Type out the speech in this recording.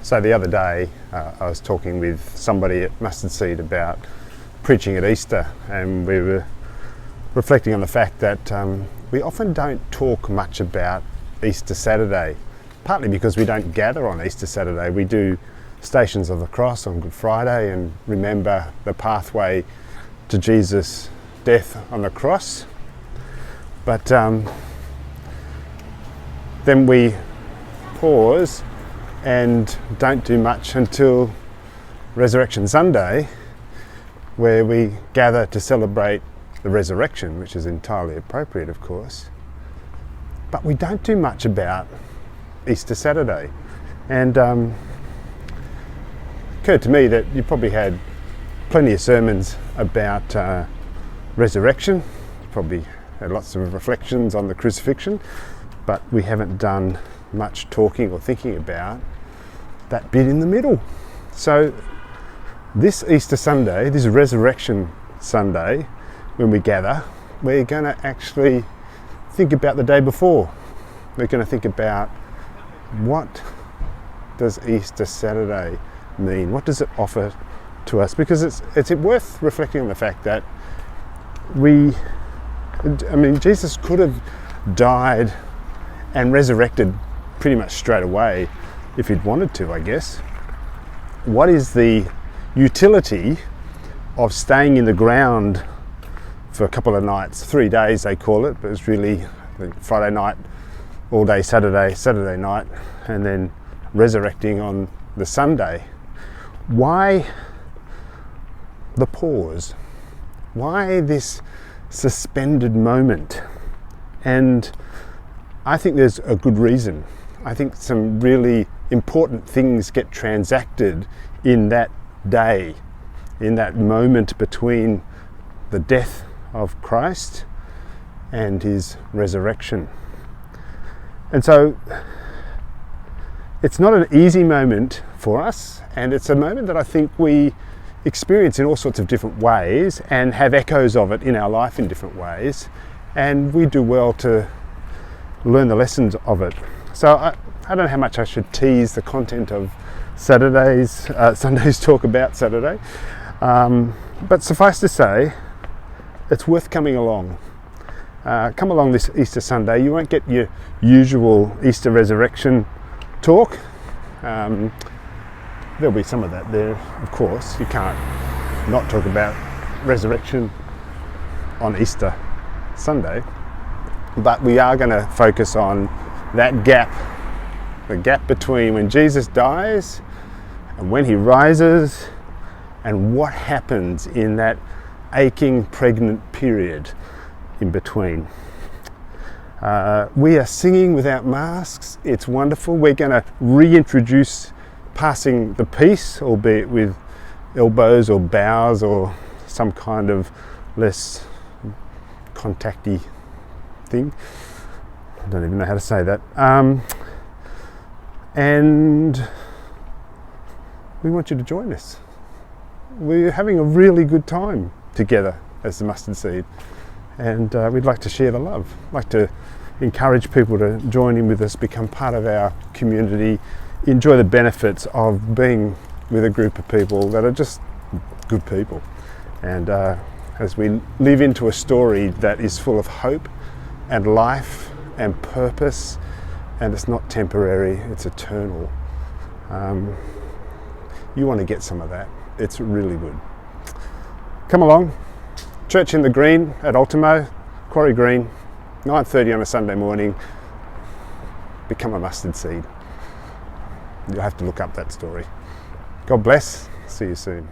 So the other day I was talking with somebody at Mustard Seed about preaching at Easter, and we were reflecting on the fact that we often don't talk much about Easter Saturday, partly because we don't gather on Easter Saturday. We do Stations of the Cross on Good Friday and remember the pathway to Jesus' death on the cross. But then we pause and don't do much until Resurrection Sunday, where we gather to celebrate the resurrection, which is entirely appropriate, of course. But we don't do much about Easter Saturday. And it occurred to me that you probably had plenty of sermons about resurrection. You probably had lots of reflections on the crucifixion, but we haven't done much talking or thinking about that bit in the middle. So this Easter Sunday, this Resurrection Sunday, when we gather, we're going to actually think about the day before. We're going to think about, what does Easter Saturday mean? What does it offer to us? Because it's worth reflecting on the fact that Jesus could have died and resurrected pretty much straight away if he'd wanted to, I guess. What is the utility of staying in the ground for a couple of nights, 3 days they call it, but it's really Friday night, all day Saturday night, and then resurrecting on the Sunday? Why the pause? Why this suspended moment? And I think there's a good reason. I think some really important things get transacted in that day, in that moment between the death of Christ and his resurrection. And so it's not an easy moment for us, and it's a moment that I think we experience in all sorts of different ways and have echoes of it in our life in different ways, and we do well to learn the lessons of it. So I don't know how much I should tease the content of Sunday's talk about Saturday, but suffice to say, it's worth coming along. Come along this Easter Sunday. You won't get your usual Easter resurrection talk. There'll be some of that there, of course. You can't not talk about resurrection on Easter Sunday. But we are going to focus on that gap, the gap between when Jesus dies and when he rises, and what happens in that aching, pregnant period in between. We are singing without masks. It's wonderful. We're going to reintroduce passing the peace, albeit with elbows or bows or some kind of less contacty thing. I don't even know how to say that. And we want you to join us. We're having a really good time together as the Mustard Seed, and we'd like to share the love. Like to encourage people to join in with us, become part of our community, enjoy the benefits of being with a group of people that are just good people, and as we live into a story that is full of hope and life and purpose, and it's not temporary, it's eternal. You want to get some of that. It's really good. Come along. Church in the Green at Ultimo, Quarry Green, 9:30 on a Sunday morning. Become a Mustard Seed. You'll have to look up that story. God bless. See you soon.